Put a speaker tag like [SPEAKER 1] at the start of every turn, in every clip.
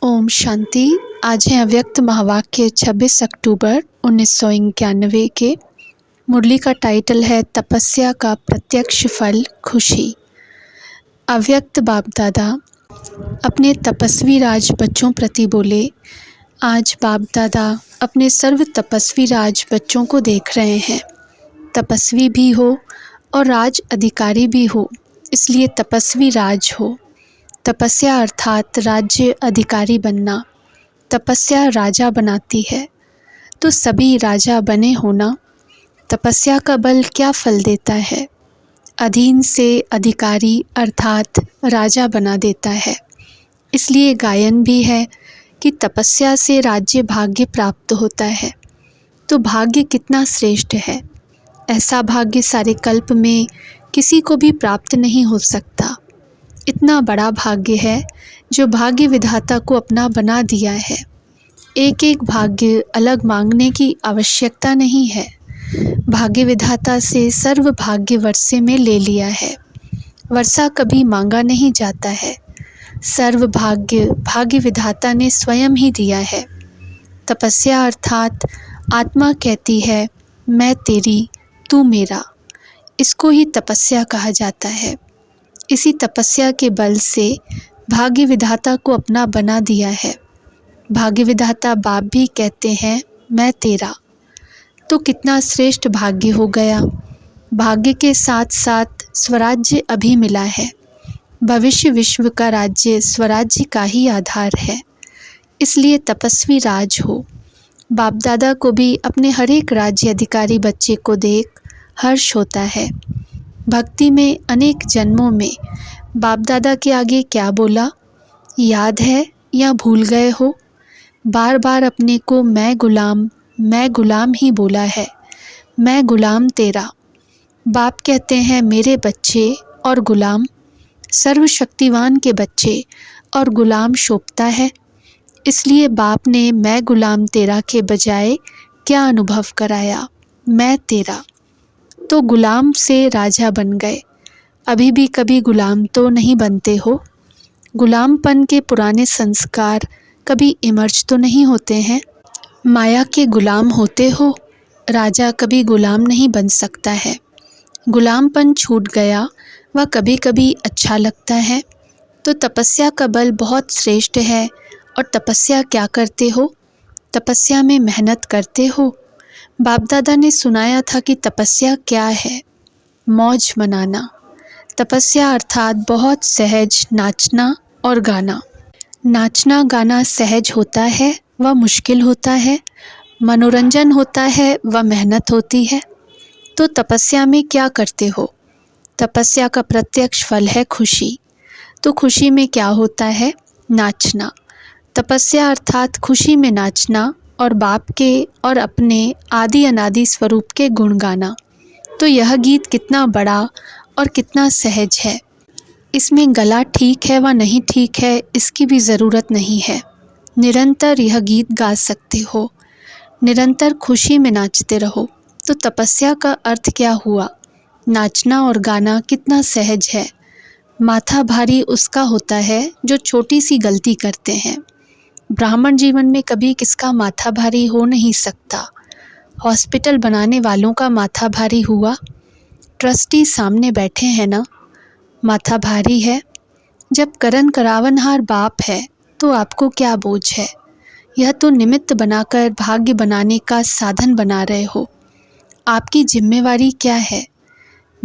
[SPEAKER 1] ओम शांति। आज है अव्यक्त महावाक्य 26 अक्टूबर 1991 के। मुरली का टाइटल है तपस्या का प्रत्यक्ष फल खुशी। अव्यक्त बाप दादा अपने तपस्वी राज बच्चों प्रति बोले, आज बाप दादा अपने सर्व तपस्वी राज बच्चों को देख रहे हैं। तपस्वी भी हो और राज अधिकारी भी हो, इसलिए तपस्वी राज हो। तपस्या अर्थात राज्य अधिकारी बनना। तपस्या राजा बनाती है, तो सभी राजा बने होना। तपस्या का बल क्या फल देता है? अधीन से अधिकारी अर्थात राजा बना देता है। इसलिए गायन भी है कि तपस्या से राज्य भाग्य प्राप्त होता है। तो भाग्य कितना श्रेष्ठ है! ऐसा भाग्य सारे कल्प में किसी को भी प्राप्त नहीं हो सकता। इतना बड़ा भाग्य है जो भाग्य विधाता को अपना बना दिया है। एक एक भाग्य अलग मांगने की आवश्यकता नहीं है। भाग्य विधाता से सर्व भाग्य वर्षे में ले लिया है। वर्षा कभी मांगा नहीं जाता है। सर्व भाग्य भाग्य विधाता ने स्वयं ही दिया है। तपस्या अर्थात आत्मा कहती है, मैं तेरी तू मेरा। इसको ही तपस्या कहा जाता है। इसी तपस्या के बल से भाग्य विधाता को अपना बना दिया है। भाग्य विधाता बाप भी कहते हैं, मैं तेरा। तो कितना श्रेष्ठ भाग्य हो गया। भाग्य के साथ साथ स्वराज्य अभी मिला है। भविष्य विश्व का राज्य स्वराज्य का ही आधार है। इसलिए तपस्वी राज हो। बाप दादा को भी अपने हर एक राज्य अधिकारी बच्चे को देख हर्ष होता है। भक्ति में अनेक जन्मों में बाप दादा के आगे क्या बोला, याद है या भूल गए हो? बार बार अपने को मैं गुलाम ही बोला है। मैं गुलाम तेरा। बाप कहते हैं, मेरे बच्चे और गुलाम, सर्वशक्तिवान के बच्चे और गुलाम शोभता है। इसलिए बाप ने मैं गुलाम तेरा के बजाय क्या अनुभव कराया, मैं तेरा। तो गुलाम से राजा बन गए। अभी भी कभी गुलाम तो नहीं बनते हो? गुलामपन के पुराने संस्कार कभी इमर्ज तो नहीं होते हैं? माया के गुलाम होते हो। राजा कभी गुलाम नहीं बन सकता है। गुलामपन छूट गया, वह कभी कभी अच्छा लगता है। तो तपस्या का बल बहुत श्रेष्ठ है। और तपस्या क्या करते हो? तपस्या में मेहनत करते हो। बाप दादा ने सुनाया था कि तपस्या क्या है? मौज मनाना। तपस्या अर्थात बहुत सहज नाचना और गाना। नाचना गाना सहज होता है, वह मुश्किल होता है। मनोरंजन होता है, वह मेहनत होती है। तो तपस्या में क्या करते हो? तपस्या का प्रत्यक्ष फल है खुशी। तो खुशी में क्या होता है? नाचना। तपस्या अर्थात खुशी में नाचना और बाप के और अपने आदि अनादि स्वरूप के गुण गाना। तो यह गीत कितना बड़ा और कितना सहज है। इसमें गला ठीक है व नहीं ठीक है इसकी भी ज़रूरत नहीं है। निरंतर यह गीत गा सकते हो। निरंतर खुशी में नाचते रहो। तो तपस्या का अर्थ क्या हुआ? नाचना और गाना कितना सहज है। माथा भारी उसका होता है जो छोटी सी गलती करते हैं। ब्राह्मण जीवन में कभी किसका माथा भारी हो नहीं सकता। हॉस्पिटल बनाने वालों का माथा भारी हुआ? ट्रस्टी सामने बैठे हैं ना, माथा भारी है। जब करण करावनहार बाप है तो आपको क्या बोझ है? यह तो निमित्त बनाकर भाग्य बनाने का साधन बना रहे हो। आपकी जिम्मेवारी क्या है?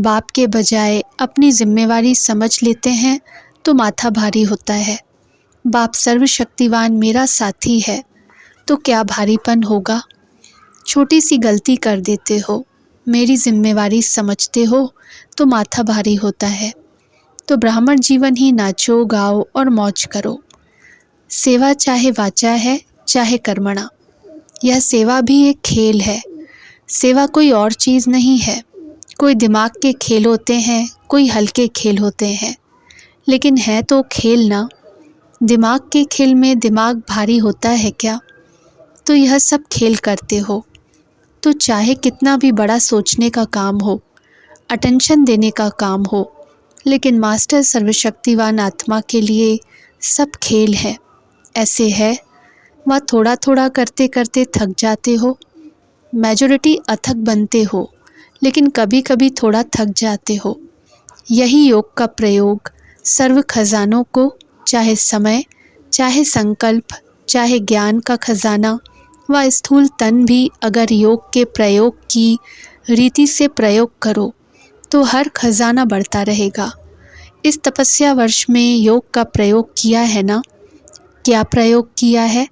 [SPEAKER 1] बाप के बजाय अपनी जिम्मेवारी समझ लेते हैं तो माथा भारी होता है। बाप सर्वशक्तिवान मेरा साथी है तो क्या भारीपन होगा? छोटी सी गलती कर देते हो, मेरी जिम्मेवारी समझते हो तो माथा भारी होता है। तो ब्राह्मण जीवन ही नाचो गाओ और मौज करो। सेवा चाहे वाचा है चाहे कर्मणा। यह सेवा भी एक खेल है। सेवा कोई और चीज़ नहीं है। कोई दिमाग के खेल होते हैं, कोई हल्के खेल होते हैं, लेकिन है तो खेल ना। दिमाग के खेल में दिमाग भारी होता है क्या? तो यह सब खेल करते हो। तो चाहे कितना भी बड़ा सोचने का काम हो, अटेंशन देने का काम हो, लेकिन मास्टर सर्वशक्तिवान आत्मा के लिए सब खेल है। ऐसे है, वह थोड़ा थोड़ा करते करते थक जाते हो, मेजॉरिटी अथक बनते हो, लेकिन कभी कभी थोड़ा थक जाते हो। यही योग का प्रयोग सर्व खजानों को, चाहे समय, चाहे संकल्प, चाहे ज्ञान का खजाना व स्थूल तन भी अगर योग के प्रयोग की रीति से प्रयोग करो तो हर खजाना बढ़ता रहेगा। इस तपस्या वर्ष में योग का प्रयोग किया है ना? क्या प्रयोग किया है?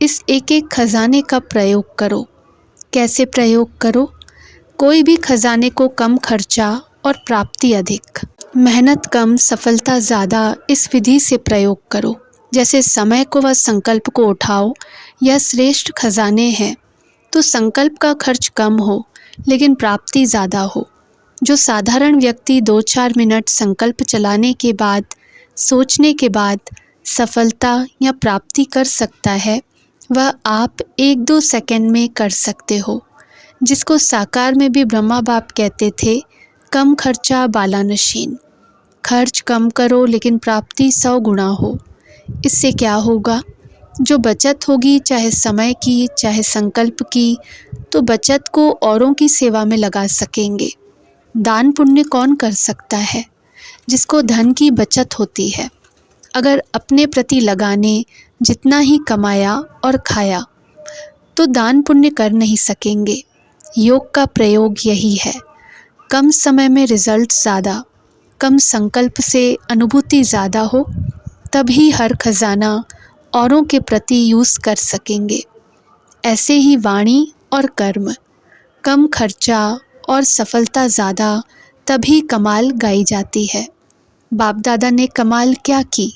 [SPEAKER 1] इस एक एक खजाने का प्रयोग करो। कैसे प्रयोग करो? कोई भी खजाने को कम खर्चा और प्राप्ति अधिक, मेहनत कम सफलता ज़्यादा, इस विधि से प्रयोग करो। जैसे समय को व संकल्प को उठाओ, यह श्रेष्ठ खजाने हैं। तो संकल्प का खर्च कम हो लेकिन प्राप्ति ज़्यादा हो। जो साधारण व्यक्ति 2-4 मिनट संकल्प चलाने के बाद, सोचने के बाद सफलता या प्राप्ति कर सकता है, वह आप 1-2 सेकंड में कर सकते हो। जिसको साकार में भी ब्रह्मा बाप कहते थे, कम खर्चा बाला नशीन। खर्च कम करो लेकिन प्राप्ति 100 गुना हो। इससे क्या होगा? जो बचत होगी, चाहे समय की चाहे संकल्प की, तो बचत को औरों की सेवा में लगा सकेंगे। दान पुण्य कौन कर सकता है? जिसको धन की बचत होती है। अगर अपने प्रति लगाने जितना ही कमाया और खाया तो दान पुण्य कर नहीं सकेंगे। योग का प्रयोग यही है। कम समय में रिजल्ट ज़्यादा, कम संकल्प से अनुभूति ज़्यादा हो, तभी हर खजाना औरों के प्रति यूज़ कर सकेंगे। ऐसे ही वाणी और कर्म, कम खर्चा और सफलता ज़्यादा, तभी कमाल गाई जाती है। बाप दादा ने कमाल क्या की?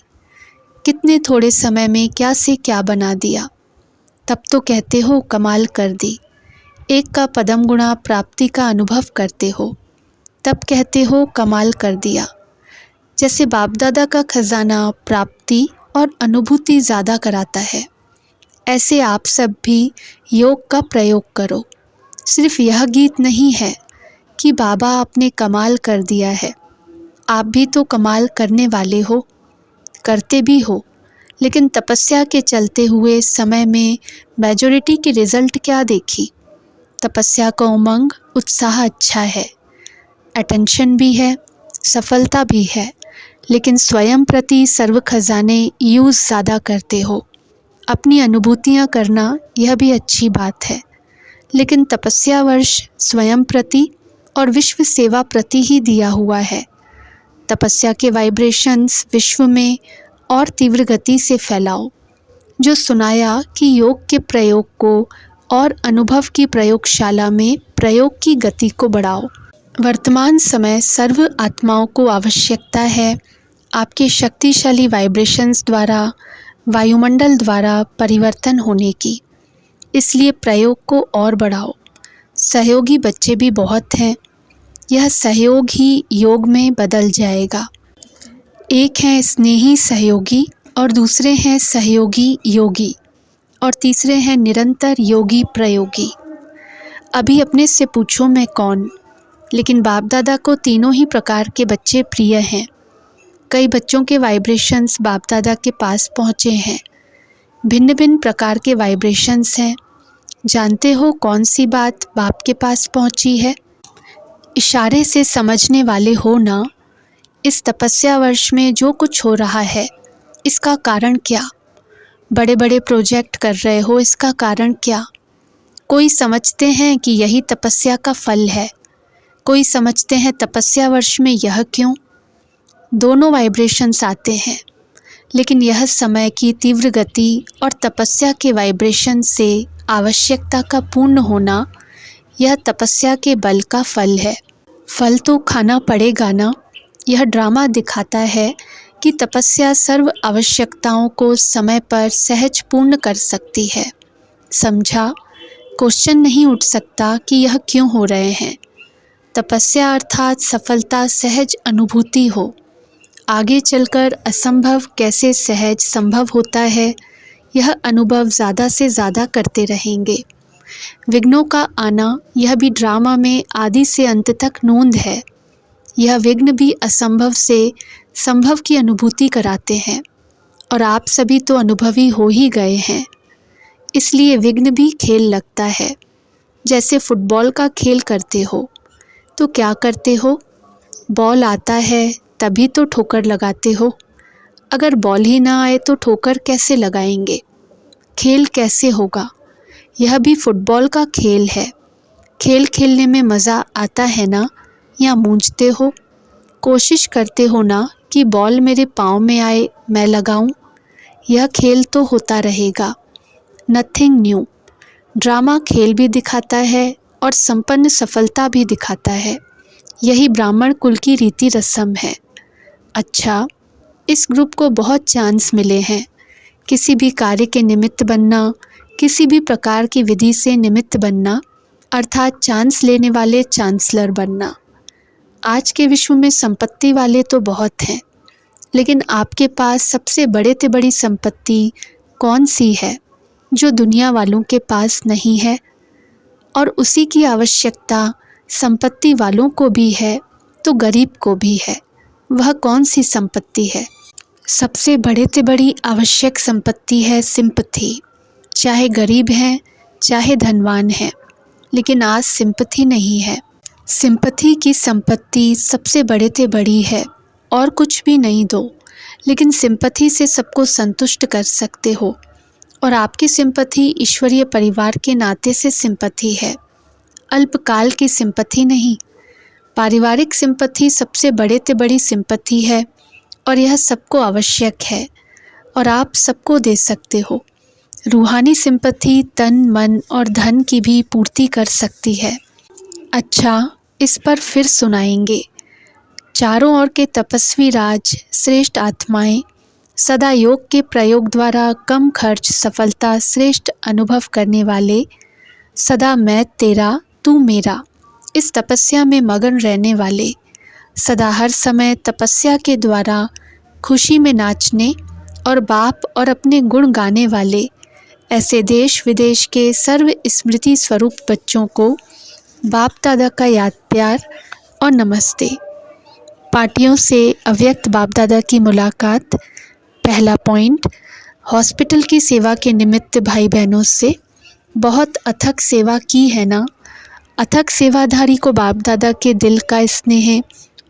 [SPEAKER 1] कितने थोड़े समय में क्या से क्या बना दिया। तब तो कहते हो कमाल कर दी। एक का पदम गुणा प्राप्ति का अनुभव करते हो, तब कहते हो कमाल कर दिया। जैसे बाप दादा का खजाना प्राप्ति और अनुभूति ज़्यादा कराता है, ऐसे आप सब भी योग का प्रयोग करो। सिर्फ यह गीत नहीं है कि बाबा आपने कमाल कर दिया है। आप भी तो कमाल करने वाले हो, करते भी हो, लेकिन तपस्या के चलते हुए समय में मेजॉरिटी की रिज़ल्ट क्या देखी? तपस्या का उमंग, उत्साह अच्छा है, अटेंशन भी है, सफलता भी है, लेकिन स्वयं प्रति सर्व खजाने यूज़ ज़्यादा करते हो। अपनी अनुभूतियाँ करना यह भी अच्छी बात है, लेकिन तपस्या वर्ष स्वयं प्रति और विश्व सेवा प्रति ही दिया हुआ है। तपस्या के वाइब्रेशंस विश्व में और तीव्र गति से फैलाओ। जो सुनाया कि योग के प्रयोग को और अनुभव की प्रयोगशाला में प्रयोग की गति को बढ़ाओ। वर्तमान समय सर्व आत्माओं को आवश्यकता है आपके शक्तिशाली वाइब्रेशंस द्वारा, वायुमंडल द्वारा परिवर्तन होने की। इसलिए प्रयोग को और बढ़ाओ। सहयोगी बच्चे भी बहुत हैं। यह सहयोग ही योग में बदल जाएगा। एक हैं स्नेही सहयोगी और दूसरे हैं सहयोगी योगी और तीसरे हैं निरंतर योगी प्रयोगी। अभी अपने से पूछो मैं कौन? लेकिन बाप दादा को तीनों ही प्रकार के बच्चे प्रिय हैं। कई बच्चों के वाइब्रेशंस बाप दादा के पास पहुँचे हैं। भिन्न भिन्न प्रकार के वाइब्रेशंस हैं। जानते हो कौन सी बात बाप के पास पहुँची है? इशारे से समझने वाले हो ना। इस तपस्या वर्ष में जो कुछ हो रहा है, इसका कारण क्या? बड़े बड़े प्रोजेक्ट कर रहे हो, इसका कारण क्या? कोई समझते हैं कि यही तपस्या का फल है, कोई समझते हैं तपस्या वर्ष में यह क्यों। दोनों वाइब्रेशंस आते हैं, लेकिन यह समय की तीव्र गति और तपस्या के वाइब्रेशन से आवश्यकता का पूर्ण होना, यह तपस्या के बल का फल है। फल तो खाना पड़ेगा ना। यह ड्रामा दिखाता है कि तपस्या सर्व आवश्यकताओं को समय पर सहज पूर्ण कर सकती है। समझा? क्वेश्चन नहीं उठ सकता कि यह क्यों हो रहे हैं। तपस्या अर्थात सफलता सहज अनुभूति हो। आगे चलकर असंभव कैसे सहज संभव होता है, यह अनुभव ज़्यादा से ज़्यादा करते रहेंगे। विघ्नों का आना यह भी ड्रामा में आदि से अंत तक नोंद है। यह विघ्न भी असंभव से संभव की अनुभूति कराते हैं और आप सभी तो अनुभवी हो ही गए हैं, इसलिए विघ्न भी खेल लगता है। जैसे फुटबॉल का खेल करते हो तो क्या करते हो, बॉल आता है तभी तो ठोकर लगाते हो। अगर बॉल ही ना आए तो ठोकर कैसे लगाएंगे, खेल कैसे होगा। यह भी फुटबॉल का खेल है। खेल खेलने में मज़ा आता है ना, या मूंझते हो, कोशिश करते हो ना कि बॉल मेरे पाँव में आए मैं लगाऊं। यह खेल तो होता रहेगा, नथिंग न्यू। ड्रामा खेल भी दिखाता है और संपन्न सफलता भी दिखाता है। यही ब्राह्मण कुल की रीति रस्म है। अच्छा, इस ग्रुप को बहुत चांस मिले हैं, किसी भी कार्य के निमित्त बनना, किसी भी प्रकार की विधि से निमित्त बनना, अर्थात चांस लेने वाले चांसलर बनना। आज के विश्व में संपत्ति वाले तो बहुत हैं, लेकिन आपके पास सबसे बड़े से बड़ी संपत्ति कौन सी है जो दुनिया वालों के पास नहीं है? और उसी की आवश्यकता संपत्ति वालों को भी है तो गरीब को भी है। वह कौन सी संपत्ति है? सबसे बड़े से बड़ी आवश्यक संपत्ति है सिंपथी। चाहे गरीब हैं चाहे धनवान हैं, लेकिन आज सिंपथी नहीं है। सिंपथी की संपत्ति सबसे बड़े से बड़ी है। और कुछ भी नहीं दो, लेकिन सिंपथी से सबको संतुष्ट कर सकते हो। और आपकी सिंपथी ईश्वरीय परिवार के नाते से सिंपथी है, अल्पकाल की सिंपथी नहीं। पारिवारिक सिंपथी सबसे बड़े से बड़ी सिंपथी है और यह सबको आवश्यक है और आप सबको दे सकते हो। रूहानी सिंपथी तन मन और धन की भी पूर्ति कर सकती है। अच्छा, इस पर फिर सुनाएंगे। चारों ओर के तपस्वी राज, श्रेष्ठ आत्माएं, सदा योग के प्रयोग द्वारा कम खर्च सफलता श्रेष्ठ अनुभव करने वाले, सदा मैं तेरा तू मेरा इस तपस्या में मगन रहने वाले, सदा हर समय तपस्या के द्वारा खुशी में नाचने और बाप और अपने गुण गाने वाले, ऐसे देश विदेश के सर्व स्मृति स्वरूप बच्चों को बाप दादा का याद प्यार और नमस्ते। पार्टियों से अव्यक्त बाप दादा की मुलाकात। पहला पॉइंट, हॉस्पिटल की सेवा के निमित्त भाई बहनों से बहुत अथक सेवा की है ना। अथक सेवाधारी को बाप दादा के दिल का स्नेह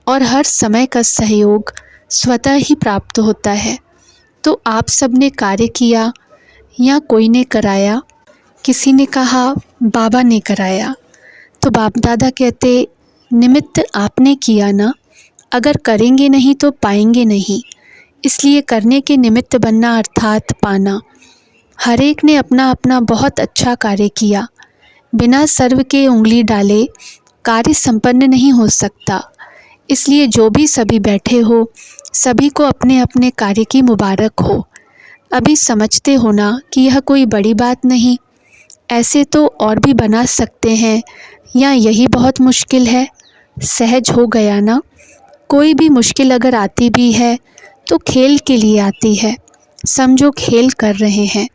[SPEAKER 1] और हर समय का सहयोग स्वतः ही प्राप्त होता है। तो आप सब ने कार्य किया या कोई ने कराया? किसी ने कहा बाबा ने कराया, तो बाप दादा कहते निमित्त आपने किया ना। अगर करेंगे नहीं तो पाएंगे नहीं, इसलिए करने के निमित्त बनना अर्थात पाना। हर एक ने अपना अपना बहुत अच्छा कार्य किया। बिना सर्व के उंगली डाले कार्य संपन्न नहीं हो सकता। इसलिए जो भी सभी बैठे हो, सभी को अपने अपने कार्य की मुबारक हो। अभी समझते हो ना कि यह कोई बड़ी बात नहीं, ऐसे तो और भी बना सकते हैं, या यही बहुत मुश्किल है? सहज हो गया ना। कोई भी मुश्किल अगर आती भी है तो खेल के लिए आती है। समझो खेल कर रहे हैं।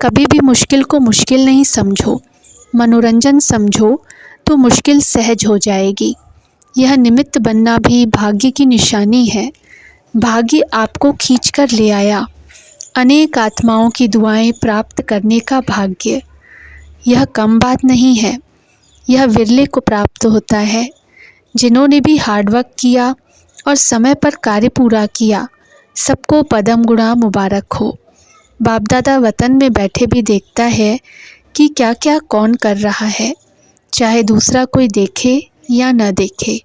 [SPEAKER 1] कभी भी मुश्किल को मुश्किल नहीं समझो, मनोरंजन समझो तो मुश्किल सहज हो जाएगी। यह निमित्त बनना भी भाग्य की निशानी है। भाग्य आपको खींच कर ले आया। अनेक आत्माओं की दुआएं प्राप्त करने का भाग्य, यह कम बात नहीं है। यह विरले को प्राप्त होता है। जिन्होंने भी हार्डवर्क किया और समय पर कार्य पूरा किया, सबको पदम गुणा मुबारक हो। बाप दादा वतन में बैठे भी देखता है कि क्या क्या कौन कर रहा है, चाहे दूसरा कोई देखे या न देखे,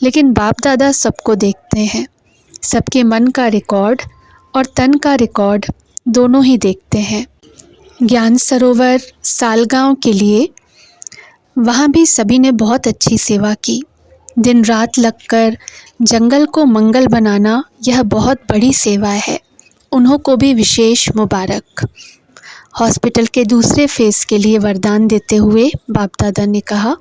[SPEAKER 1] लेकिन बाप दादा सबको देखते हैं। सबके मन का रिकॉर्ड और तन का रिकॉर्ड दोनों ही देखते हैं। ज्ञान सरोवर सालगांव के लिए, वहाँ भी सभी ने बहुत अच्छी सेवा की। दिन रात लगकर जंगल को मंगल बनाना, यह बहुत बड़ी सेवा है। उन्हों को भी विशेष मुबारक। हॉस्पिटल के दूसरे फेज़ के लिए वरदान देते हुए बाप दादा ने कहा,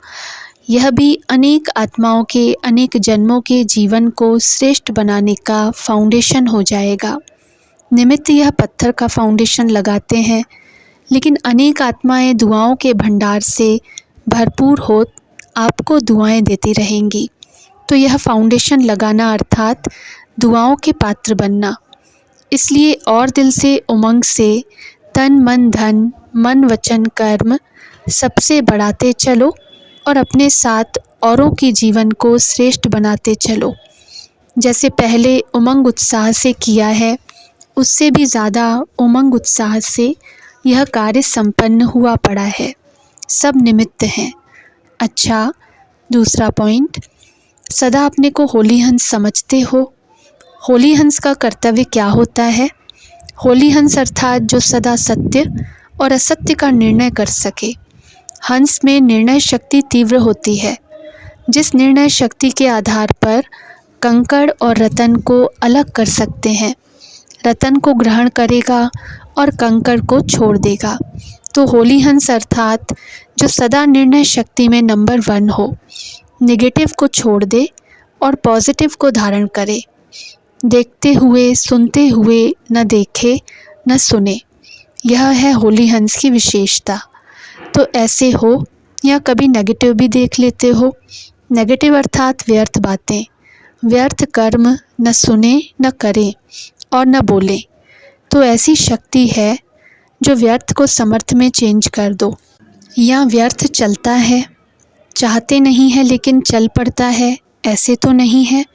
[SPEAKER 1] यह भी अनेक आत्माओं के अनेक जन्मों के जीवन को श्रेष्ठ बनाने का फाउंडेशन हो जाएगा। निमित्त यह पत्थर का फाउंडेशन लगाते हैं, लेकिन अनेक आत्माएं दुआओं के भंडार से भरपूर हो आपको दुआएं देती रहेंगी। तो यह फाउंडेशन लगाना अर्थात दुआओं के पात्र बनना। इसलिए और दिल से उमंग से तन मन धन मन वचन कर्म सबसे बढ़ाते चलो और अपने साथ औरों के जीवन को श्रेष्ठ बनाते चलो। जैसे पहले उमंग उत्साह से किया है, उससे भी ज़्यादा उमंग उत्साह से यह कार्य संपन्न हुआ पड़ा है। सब निमित्त हैं। अच्छा, दूसरा पॉइंट, सदा अपने को होली हंस समझते हो? होली हंस का कर्तव्य क्या होता है? होली हंस अर्थात जो सदा सत्य और असत्य का निर्णय कर सके। हंस में निर्णय शक्ति तीव्र होती है, जिस निर्णय शक्ति के आधार पर कंकड़ और रतन को अलग कर सकते हैं। रतन को ग्रहण करेगा और कंकड़ को छोड़ देगा। तो होली हंस अर्थात जो सदा निर्णय शक्ति में नंबर 1 हो, नेगेटिव को छोड़ दे और पॉजिटिव को धारण करे। देखते हुए सुनते हुए न देखे न सुने, यह है होली हंस की विशेषता। तो ऐसे हो या कभी नेगेटिव भी देख लेते हो। नेगेटिव अर्थात व्यर्थ बातें, व्यर्थ कर्म न सुने न करें और न बोलें। तो ऐसी शक्ति है जो व्यर्थ को समर्थ में चेंज कर दो। या व्यर्थ चलता है, चाहते नहीं है लेकिन चल पड़ता है, ऐसे तो नहीं है।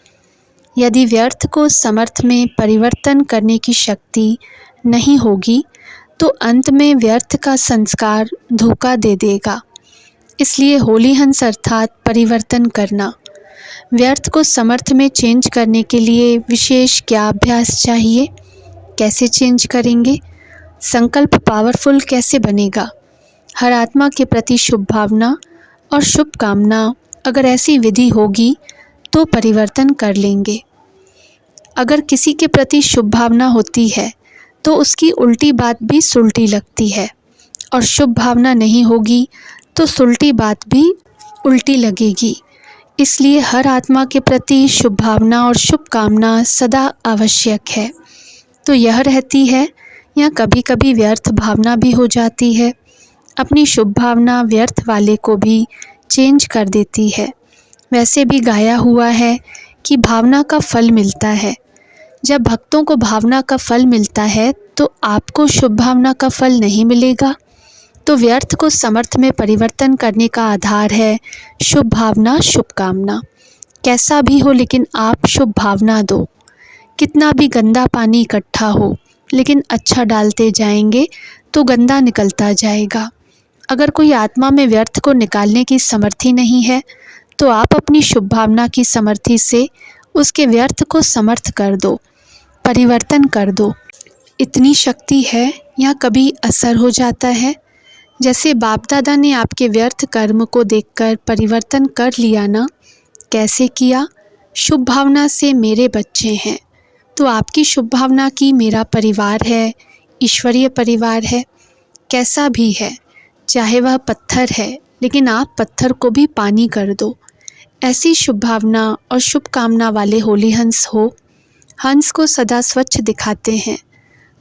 [SPEAKER 1] यदि व्यर्थ को समर्थ में परिवर्तन करने की शक्ति नहीं होगी तो अंत में व्यर्थ का संस्कार धोखा दे देगा। इसलिए होली हंस अर्थात परिवर्तन करना। व्यर्थ को समर्थ में चेंज करने के लिए विशेष क्या अभ्यास चाहिए? कैसे चेंज करेंगे? संकल्प पावरफुल कैसे बनेगा? हर आत्मा के प्रति शुभ भावना और शुभ कामना, अगर ऐसी विधि होगी तो परिवर्तन कर लेंगे। अगर किसी के प्रति शुभ भावना होती है तो उसकी उल्टी बात भी सुलटी लगती है, और शुभ भावना नहीं होगी तो सुलटी बात भी उल्टी लगेगी। इसलिए हर आत्मा के प्रति शुभ भावना और शुभ कामना सदा आवश्यक है। तो यह रहती है या कभी कभी व्यर्थ भावना भी हो जाती है। अपनी शुभ भावना व्यर्थ वाले को भी चेंज कर देती है। वैसे भी गाया हुआ है कि भावना का फल मिलता है। जब भक्तों को भावना का फल मिलता है तो आपको शुभ भावना का फल नहीं मिलेगा। तो व्यर्थ को समर्थ में परिवर्तन करने का आधार है शुभ भावना, शुभ कामना। कैसा भी हो लेकिन आप शुभ भावना दो। कितना भी गंदा पानी इकट्ठा हो, लेकिन अच्छा डालते जाएंगे तो गंदा निकलता जाएगा। अगर कोई आत्मा में व्यर्थ को निकालने की समर्थी नहीं है तो आप अपनी शुभ भावना की समर्थी से उसके व्यर्थ को समर्थ कर दो, परिवर्तन कर दो। इतनी शक्ति है या कभी असर हो जाता है। जैसे बाप दादा ने आपके व्यर्थ कर्म को देखकर परिवर्तन कर लिया ना। कैसे किया? शुभ भावना से मेरे बच्चे हैं, तो आपकी शुभ भावना की मेरा परिवार है, ईश्वरीय परिवार है। कैसा भी है, चाहे वह पत्थर है, लेकिन आप पत्थर को भी पानी कर दो। ऐसी शुभ भावना और शुभ कामना वाले होली हंस हो। हंस को सदा स्वच्छ दिखाते हैं,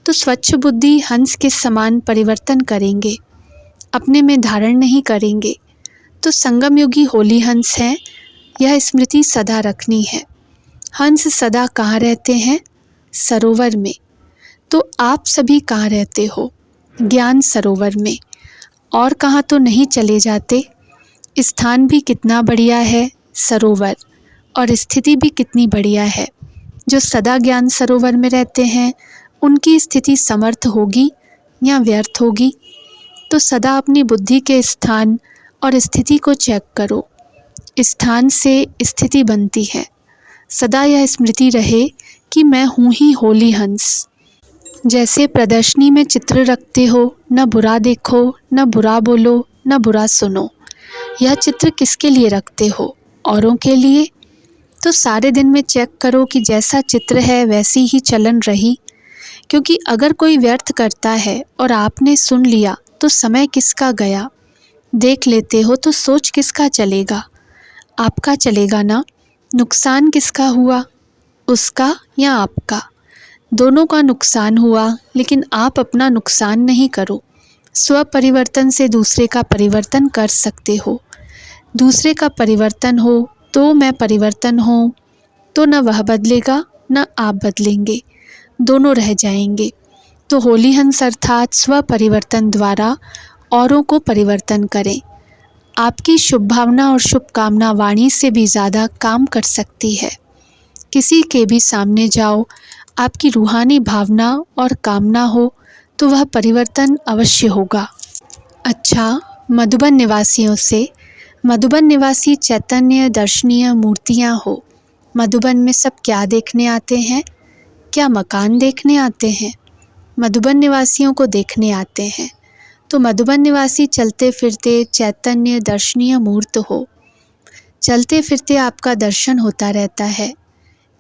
[SPEAKER 1] तो स्वच्छ बुद्धि हंस के समान परिवर्तन करेंगे, अपने में धारण नहीं करेंगे। तो संगम योगी होली हंस हैं, यह स्मृति सदा रखनी है। हंस सदा कहाँ रहते हैं? सरोवर में। तो आप सभी कहाँ रहते हो? ज्ञान सरोवर में। और कहाँ तो नहीं चले जाते। स्थान भी कितना बढ़िया है, सरोवर, और स्थिति भी कितनी बढ़िया है। जो सदा ज्ञान सरोवर में रहते हैं उनकी स्थिति समर्थ होगी या व्यर्थ होगी? तो सदा अपनी बुद्धि के स्थान और स्थिति को चेक करो। स्थान से स्थिति बनती है। सदा यह स्मृति रहे कि मैं हूँ ही होली हंस। जैसे प्रदर्शनी में चित्र रखते हो, न बुरा देखो, न बुरा बोलो, न बुरा सुनो। यह चित्र किसके लिए रखते हो? औरों के लिए। तो सारे दिन में चेक करो कि जैसा चित्र है वैसी ही चलन रही। क्योंकि अगर कोई व्यर्थ करता है और आपने सुन लिया तो समय किसका गया? देख लेते हो तो सोच किसका चलेगा? आपका चलेगा ना। नुकसान किसका हुआ? उसका या आपका? दोनों का नुकसान हुआ, लेकिन आप अपना नुकसान नहीं करो। स्व परिवर्तन से दूसरे का परिवर्तन कर सकते हो। दूसरे का परिवर्तन हो तो मैं परिवर्तन हूँ, तो न वह बदलेगा न आप बदलेंगे। दोनों रह जाएंगे। तो होली हंस अर्थात स्व परिवर्तन द्वारा औरों को परिवर्तन करें। आपकी शुभ भावना और शुभकामना वाणी से भी ज़्यादा काम कर सकती है। किसी के भी सामने जाओ, आपकी रूहानी भावना और कामना हो तो वह परिवर्तन अवश्य होगा। अच्छा, मधुबन निवासियों से, मधुबन निवासी चैतन्य दर्शनीय मूर्तियाँ हो। मधुबन में सब क्या देखने आते हैं? क्या मकान देखने आते हैं? मधुबन निवासियों को देखने आते हैं। तो मधुबन निवासी चलते फिरते चैतन्य दर्शनीय मूर्त हो। चलते फिरते आपका दर्शन होता रहता है।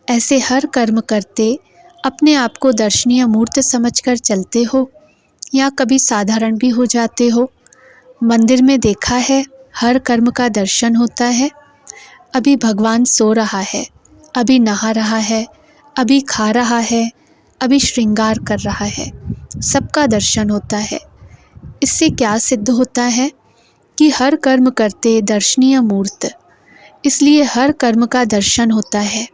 [SPEAKER 1] ऐसे हर कर्म करते अपने आप को दर्शनीय मूर्त समझकर चलते हो या कभी साधारण भी हो जाते हो। मंदिर में देखा है, हर कर्म का दर्शन होता है। अभी भगवान सो रहा है, अभी नहा रहा है, अभी खा रहा है, अभी श्रृंगार कर रहा है, सबका दर्शन होता है। इससे क्या सिद्ध होता है कि हर कर्म करते दर्शनीय मूर्त, इसलिए हर कर्म का दर्शन होता है।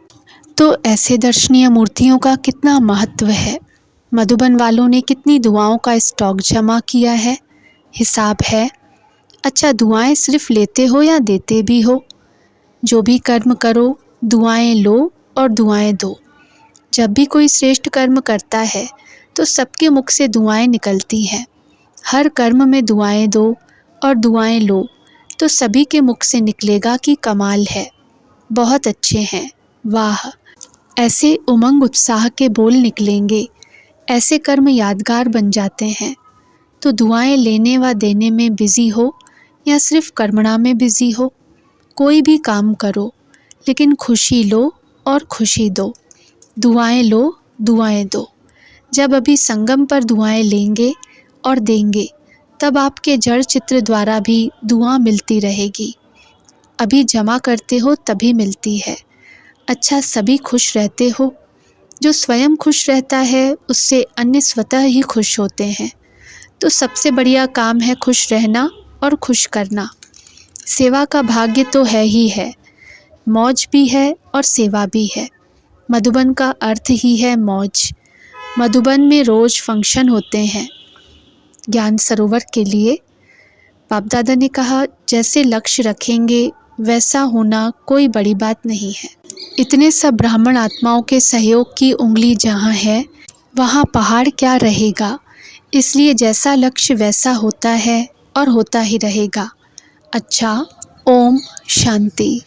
[SPEAKER 1] तो ऐसे दर्शनीय मूर्तियों का कितना महत्व है। मधुबन वालों ने कितनी दुआओं का स्टॉक जमा किया है, हिसाब है। अच्छा, दुआएं सिर्फ लेते हो या देते भी हो? जो भी कर्म करो, दुआएं लो और दुआएं दो। जब भी कोई श्रेष्ठ कर्म करता है तो सबके मुख से दुआएं निकलती हैं। हर कर्म में दुआएं दो और दुआएं लो तो सभी के मुख से निकलेगा कि कमाल है, बहुत अच्छे हैं, वाह। ऐसे उमंग उत्साह के बोल निकलेंगे। ऐसे कर्म यादगार बन जाते हैं। तो दुआएं लेने व देने में बिज़ी हो या सिर्फ कर्मणा में बिज़ी हो, कोई भी काम करो लेकिन खुशी लो और खुशी दो। दुआएं लो, दुआएं दो। जब अभी संगम पर दुआएं लेंगे और देंगे तब आपके जड़ चित्र द्वारा भी दुआ मिलती रहेगी। अभी जमा करते हो तभी मिलती है। अच्छा, सभी खुश रहते हो। जो स्वयं खुश रहता है उससे अन्य स्वतः ही खुश होते हैं। तो सबसे बढ़िया काम है खुश रहना और खुश करना। सेवा का भाग्य तो है ही है, मौज भी है और सेवा भी है। मधुबन का अर्थ ही है मौज। मधुबन में रोज़ फंक्शन होते हैं ज्ञान सरोवर के लिए। बाप दादा ने कहा, जैसे लक्ष्य रखेंगे वैसा होना कोई बड़ी बात नहीं है। इतने सब ब्राह्मण आत्माओं के सहयोग की उंगली जहाँ है वहाँ पहाड़ क्या रहेगा। इसलिए जैसा लक्ष्य वैसा होता है और होता ही रहेगा। अच्छा, ओम शांति।